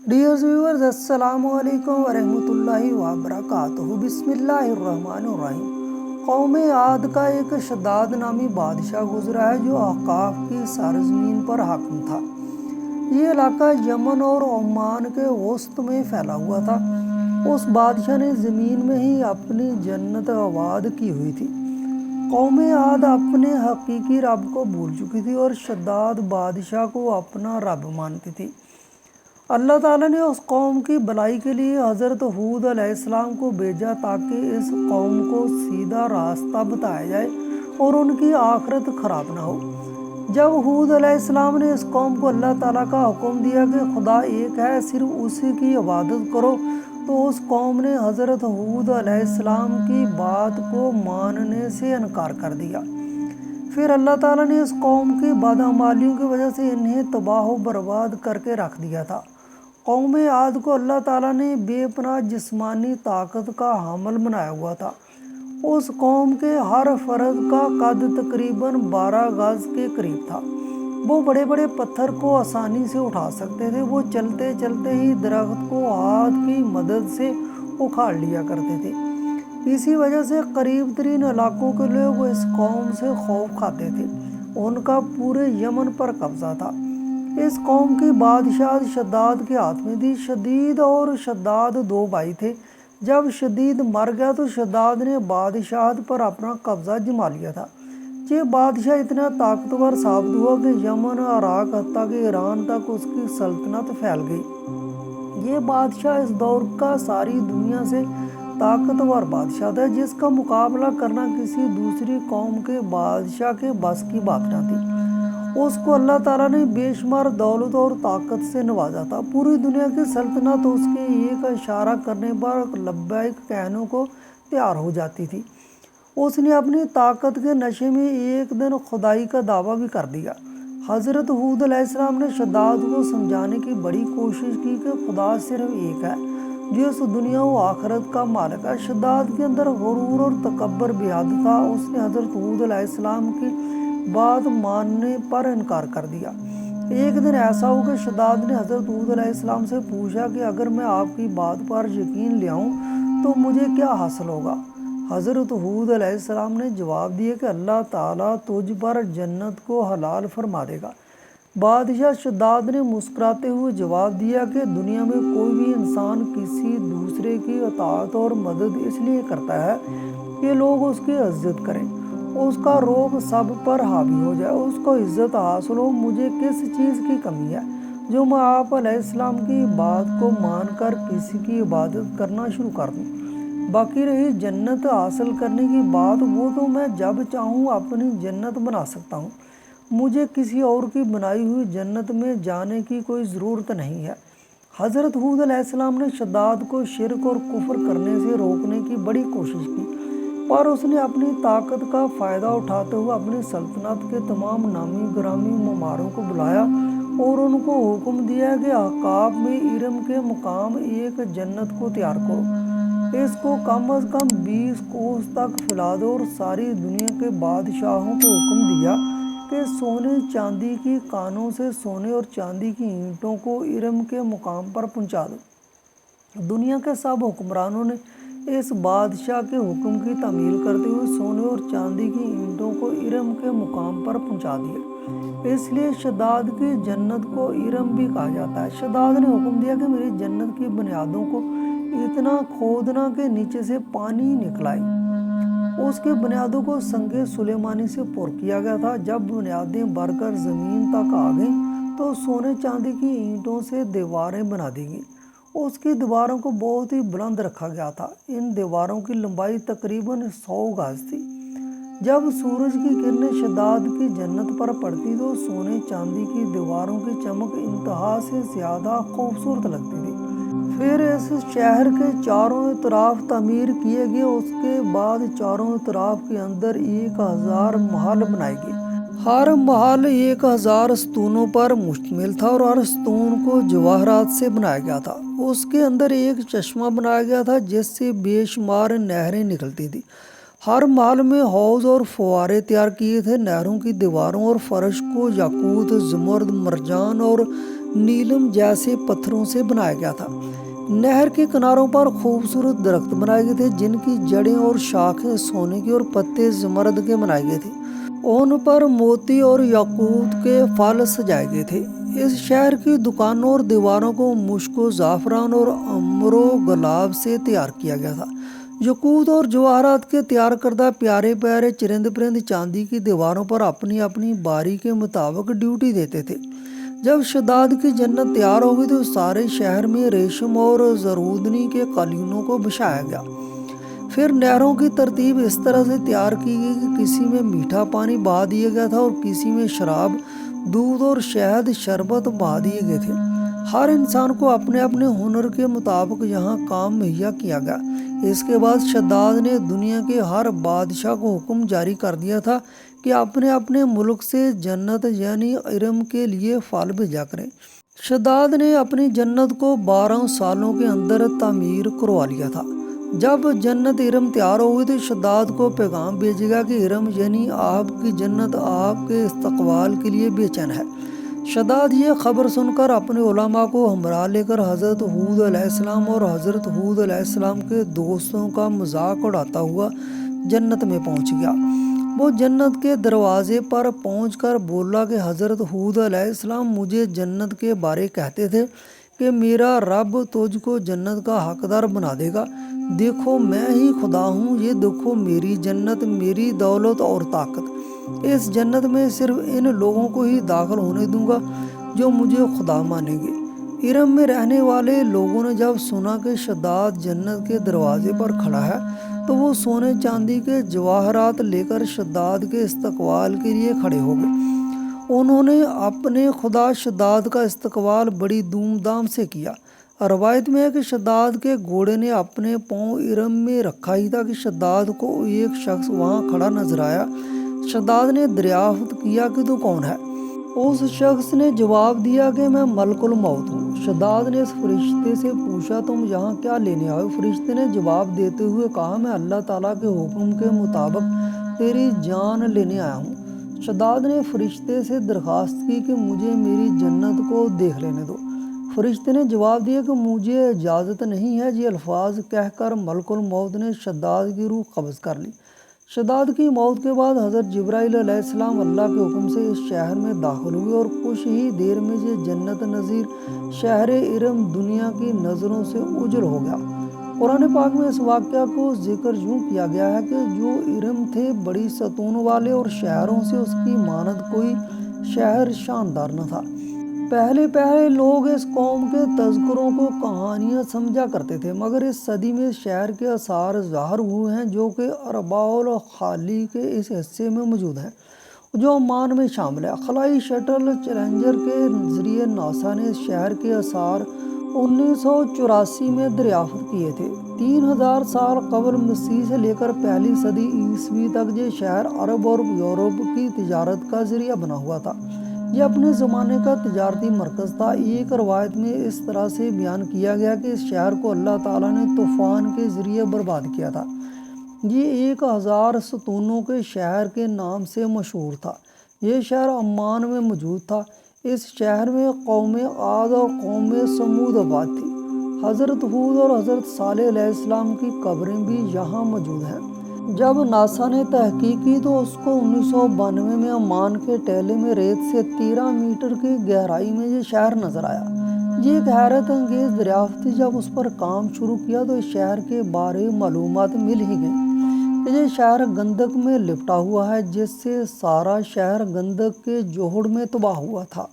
Dear viewers, السلام علیکم ورحمۃ اللہ وبرکاتہ۔ بسم اللہ الرحمن الرحیم۔ قوم عاد کا ایک شداد نامی بادشاہ گزرا ہے جو احقاف کی سرزمین پر حاکم تھا۔ یہ علاقہ یمن اور عمان کے وسط میں پھیلا ہوا تھا۔ اس بادشاہ نے زمین میں ہی اپنی جنت آباد کی ہوئی تھی۔ قوم عاد اپنے حقیقی رب کو بھول چکی تھی اور شداد بادشاہ کو اپنا رب مانتی تھی۔ اللہ تعالیٰ نے اس قوم کی بھلائی کے لیے حضرت ہود علیہ السلام کو بھیجا تاکہ اس قوم کو سیدھا راستہ بتایا جائے اور ان کی آخرت خراب نہ ہو۔ جب ہود علیہ السلام نے اس قوم کو اللہ تعالیٰ کا حکم دیا کہ خدا ایک ہے، صرف اسی کی عبادت کرو، تو اس قوم نے حضرت ہود علیہ السلام کی بات کو ماننے سے انکار کر دیا۔ پھر اللہ تعالیٰ نے اس قوم کی بدعمالیوں کی وجہ سے انہیں تباہ و برباد کر کے رکھ دیا تھا۔ قوم عاد کو اللہ تعالیٰ نے بے پناہ جسمانی طاقت کا حامل بنایا ہوا تھا۔ اس قوم کے ہر فرد کا قد تقریباً 12 گز کے قریب تھا۔ وہ بڑے بڑے پتھر کو آسانی سے اٹھا سکتے تھے۔ وہ چلتے چلتے ہی درخت کو ہاتھ کی مدد سے اکھاڑ لیا کرتے تھے۔ اسی وجہ سے قریب ترین علاقوں کے لوگ اس قوم سے خوف کھاتے تھے۔ ان کا پورے یمن پر قبضہ تھا۔ اس قوم کی بادشاہت شداد کے ہاتھ میں تھی۔ شدید اور شداد 2 بھائی تھے۔ جب شدید مر گیا تو شداد نے بادشاہت پر اپنا قبضہ جما لیا تھا۔ یہ بادشاہ اتنا طاقتور ثابت ہوا کہ یمن، عراق حتیٰ کہ ایران تک اس کی سلطنت پھیل گئی۔ یہ بادشاہ اس دور کا ساری دنیا سے طاقتور بادشاہ تھا، جس کا مقابلہ کرنا کسی دوسری قوم کے بادشاہ کے بس کی بات نہ تھی۔ اس کو اللہ تعالیٰ نے بے شمار دولت اور طاقت سے نوازا تھا۔ پوری دنیا کی سلطنت اس کے ایک اشارہ کرنے پر لبیک کہنے کو تیار ہو جاتی تھی۔ اس نے اپنی طاقت کے نشے میں ایک دن خدائی کا دعویٰ بھی کر دیا۔ حضرت ہود علیہ السلام نے شداد کو سمجھانے کی بڑی کوشش کی کہ خدا صرف ایک ہے جو اس دنیا و آخرت کا مالک ہے۔ شداد کے اندر غرور اور تکبر بے حد تھا۔ اس نے حضرت ہود علیہ السلام کی بات ماننے پر انکار کر دیا۔ ایک دن ایسا ہو کہ شداد نے حضرت ہود علیہ السلام سے پوچھا کہ اگر میں آپ کی بات پر یقین لے آؤں تو مجھے کیا حاصل ہوگا؟ حضرت ہود علیہ السلام نے جواب دیا کہ اللہ تعالیٰ تجھ پر جنت کو حلال فرما دے گا۔ بادشاہ شداد نے مسکراتے ہوئے جواب دیا کہ دنیا میں کوئی بھی انسان کسی دوسرے کی اطاعت اور مدد اس لیے کرتا ہے کہ لوگ اس کی عزت کریں، اس کا رعب سب پر حاوی ہو جائے، اس کو عزت حاصل ہو۔ مجھے کس چیز کی کمی ہے جو میں آپ علیہ السلام کی بات کو مان کر کسی کی عبادت کرنا شروع کر دوں؟ باقی رہی جنت حاصل کرنے کی بات، وہ تو میں جب چاہوں اپنی جنت بنا سکتا ہوں۔ مجھے کسی اور کی بنائی ہوئی جنت میں جانے کی کوئی ضرورت نہیں ہے۔ حضرت ہود علیہ السلام نے شداد کو شرک اور کفر کرنے سے روکنے کی بڑی کوشش کی، پر اس نے اپنی طاقت کا فائدہ اٹھاتے ہوئے اپنی سلطنت کے تمام نامی گرامی ممالوں کو بلایا اور ان کو حکم دیا کہ احقاف میں ارم کے مقام ایک جنت کو تیار کرو، اس کو کم از کم 20 کوس تک پھیلا دو، اور ساری دنیا کے بادشاہوں کو حکم دیا کہ سونے چاندی کی کانوں سے سونے اور چاندی کی اینٹوں کو ارم کے مقام پر پہنچا دو۔ دنیا کے سب حکمرانوں نے اس بادشاہ کے حکم کی تعمیل کرتے ہوئے سونے اور چاندی کی اینٹوں کو ارم کے مقام پر پہنچا دیا۔ اس لیے شداد کی جنت کو ارم بھی کہا جاتا ہے۔ شداد نے حکم دیا کہ میری جنت کی بنیادوں کو اتنا کھودنا کہ نیچے سے پانی نکل آئے۔ اس کی بنیادوں کو سنگ سلیمانی سے پر کیا گیا تھا۔ جب بنیادیں بھر کر زمین تک آ گئیں تو سونے چاندی کی اینٹوں سے دیواریں بنا دی گئیں۔ اس کی دیواروں کو بہت ہی بلند رکھا گیا تھا۔ ان دیواروں کی لمبائی تقریباً 100 گز تھی۔ جب سورج کی کرنیں شداد کی جنت پر پڑتی تو سونے چاندی کی دیواروں کی چمک انتہا سے زیادہ خوبصورت لگتی تھی۔ پھر اس شہر کے چاروں طرف تعمیر کیے گئے۔ اس کے بعد چاروں طرف کے اندر 1000 محل بنائے گئے۔ ہر محل 1000 ستونوں پر مشتمل تھا اور ہر ستون کو جواہرات سے بنایا گیا تھا۔ اس کے اندر ایک چشمہ بنایا گیا تھا جس سے بے شمار نہریں نکلتی تھیں۔ ہر محل میں حوض اور فوارے تیار کیے تھے۔ نہروں کی دیواروں اور فرش کو یاقوت، زمرد، مرجان اور نیلم جیسے پتھروں سے بنایا گیا تھا۔ نہر کے کناروں پر خوبصورت درخت بنائے گئے تھے جن کی جڑیں اور شاخیں سونے کی اور پتے زمرد کے بنائے گئے تھے۔ ان پر موتی اور یاقوت کے پھل سجائے گئے تھے۔ اس شہر کی دکانوں اور دیواروں کو مشک و زعفران اور امر و گلاب سے تیار کیا گیا تھا۔ یاقوت اور جواہرات کے تیار کردہ پیارے پیارے چرند پرند چاندی کی دیواروں پر اپنی اپنی باری کے مطابق ڈیوٹی دیتے تھے۔ جب شداد کی جنت تیار ہو گئی تو سارے شہر میں ریشم اور زرودنی کے قالینوں کو بچھایا گیا۔ پھر نہروں کی ترتیب اس طرح سے تیار کی گئی کہ کسی میں میٹھا پانی بہا دیا گیا تھا اور کسی میں شراب، دودھ اور شہد شربت بہا دیے گئے تھے۔ ہر انسان کو اپنے اپنے ہنر کے مطابق یہاں کام مہیا کیا گیا۔ اس کے بعد شداد نے دنیا کے ہر بادشاہ کو حکم جاری کر دیا تھا کہ اپنے اپنے ملک سے جنت یعنی ارم کے لیے پھل بھیجا کریں۔ شداد نے اپنی جنت کو 12 سالوں کے اندر تعمیر کروا لیا تھا۔ جب جنت ارم تیار ہو گئی تو شداد کو پیغام بھیجے گا کہ ارم یعنی آپ کی جنت آپ کے استقبال کے لیے بے چین ہے۔ شداد یہ خبر سن کر اپنے علماء کو ہمراہ لے کر حضرت ہود علیہ السلام اور حضرت ہود علیہ السلام کے دوستوں کا مذاق اڑاتا ہوا جنت میں پہنچ گیا۔ وہ جنت کے دروازے پر پہنچ کر بولا کہ حضرت ہود علیہ السلام مجھے جنت کے بارے کہتے تھے کہ میرا رب تجھ کو جنت کا حقدار بنا دے گا۔ دیکھو میں ہی خدا ہوں، یہ دیکھو میری جنت، میری دولت اور طاقت۔ اس جنت میں صرف ان لوگوں کو ہی داخل ہونے دوں گا جو مجھے خدا مانیں گے۔ ارم میں رہنے والے لوگوں نے جب سنا کہ شداد جنت کے دروازے پر کھڑا ہے تو وہ سونے چاندی کے جواہرات لے کر شداد کے استقبال کے لیے کھڑے ہو گئے۔ انہوں نے اپنے خدا شداد کا استقبال بڑی دھوم دھام سے کیا۔ روایت میں ہے کہ شداد کے گھوڑے نے اپنے پاؤں ارم میں رکھا ہی تھا کہ شداد کو ایک شخص وہاں کھڑا نظر آیا۔ شداد نے دریافت کیا کہ تو کون ہے؟ اس شخص نے جواب دیا کہ میں ملک الموت ہوں۔ شداد نے اس فرشتے سے پوچھا تم یہاں کیا لینے آئے ہو؟ فرشتے نے جواب دیتے ہوئے کہا میں اللہ تعالیٰ کے حکم کے مطابق تیری جان لینے آیا ہوں۔ شداد نے فرشتے سے درخواست کی کہ مجھے میری جنت کو دیکھ لینے دو۔ فرشتے نے جواب دیا کہ مجھے اجازت نہیں ہے۔ یہ الفاظ کہہ کر ملک الموت نے شداد کی روح قبض کر لی۔ شداد کی موت کے بعد حضرت جبرائیل علیہ السلام اللہ کے حکم سے اس شہر میں داخل ہوئے اور کچھ ہی دیر میں یہ جنت نظیر شہر ارم دنیا کی نظروں سے اجل ہو گیا۔ قرآن پاک میں اس واقعہ کو ذکر یوں کیا گیا ہے کہ جو ارم تھے بڑی ستون والے اور شہروں سے اس کی مانند کوئی شہر شاندار نہ تھا۔ پہلے لوگ اس قوم کے تذکروں کو کہانیاں سمجھا کرتے تھے، مگر اس صدی میں اس شہر کے آثار ظاہر ہوئے ہیں جو کہ ارباء الخالی کے اس حصے میں موجود ہیں جو عمان میں شامل ہے۔ خلائی شٹل چیلنجر کے ذریعے ناسا نے اس شہر کے آثار 1984 میں دریافت کیے تھے۔ 3000 سال قبل مسیح سے لے کر پہلی صدی عیسوی تک یہ شہر عرب اور یورپ کی تجارت کا ذریعہ بنا ہوا تھا۔ یہ اپنے زمانے کا تجارتی مرکز تھا۔ ایک روایت میں اس طرح سے بیان کیا گیا کہ اس شہر کو اللہ تعالیٰ نے طوفان کے ذریعے برباد کیا تھا۔ یہ 1000 ستونوں کے شہر کے نام سے مشہور تھا۔ یہ شہر عمان میں موجود تھا۔ اس شہر میں قوم عاد اور قوم سمود آباد تھی۔ حضرت ہود اور حضرت صالح علیہ السلام کی قبریں بھی یہاں موجود ہیں۔ جب ناسا نے تحقیق کی تو اس کو 1992 میں عمان کے ٹیلے میں ریت سے 13 میٹر کی گہرائی میں یہ شہر نظر آیا۔ یہ ایک حیرت انگیز دریافت تھی۔ جب اس پر کام شروع کیا تو اس شہر کے بارے معلومات مل ہی گئیں کہ یہ شہر گندک میں لپٹا ہوا ہے جس سے سارا شہر گندک کے جوہڑ میں تباہ ہوا تھا۔